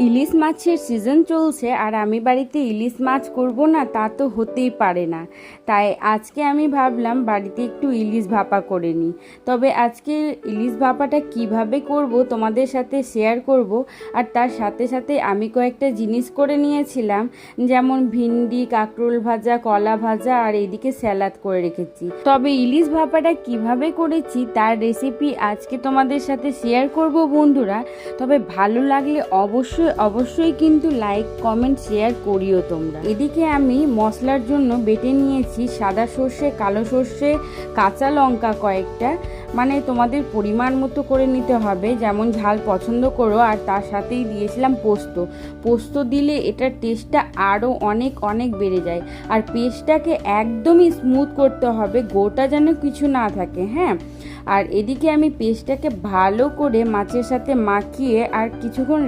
ইলিশ মাছের সিজন চলছে আর আমি বাড়িতে ইলিশ মাছ করব না তা তো হতেই পারে না। তাই আজকে আমি ভাবলাম বাড়িতে একটু ইলিশ ভাপা করে নিই। তবে আজকে ইলিশ ভাপাটা কিভাবে করব তোমাদের সাথে শেয়ার করব। আর তার সাথে সাথে আমি কয়েকটা জিনিস করে নিয়েছিলাম, যেমন ভিন্ডি, কাঁকরোল ভাজা, কলা ভাজা আর এদিকে স্যালাড করে রেখেছি। তবে ইলিশ ভাপাটা কিভাবে করেছি তার রেসিপি আজকে তোমাদের সাথে শেয়ার করব বন্ধুরা। তবে ভালো লাগলে অবশ্যই কিন্তু লাইক, কমেন্ট, শেয়ার করিও তোমরা। এদিকে আমি মশলার জন্য বেটে নিয়েছি সাদা সর্ষে, কালো সর্ষে, কাঁচা লঙ্কা কয়েকটা, মানে তোমাদের পরিমাণ মতো করে নিতে হবে, যেমন ঝাল পছন্দ করো। আর তার সাথেই দিয়েছিলাম পোস্ত দিলে এটার টেস্টটা আরও অনেক বেড়ে যায়। আর পেস্টটাকে একদমই স্মুথ করতে হবে, গোটা যেন কিছু না থাকে। হ্যাঁ, আর এদিকে আমি পেস্টটাকে ভালো করে মাছের সাথে মাখিয়ে আর কিছুক্ষণ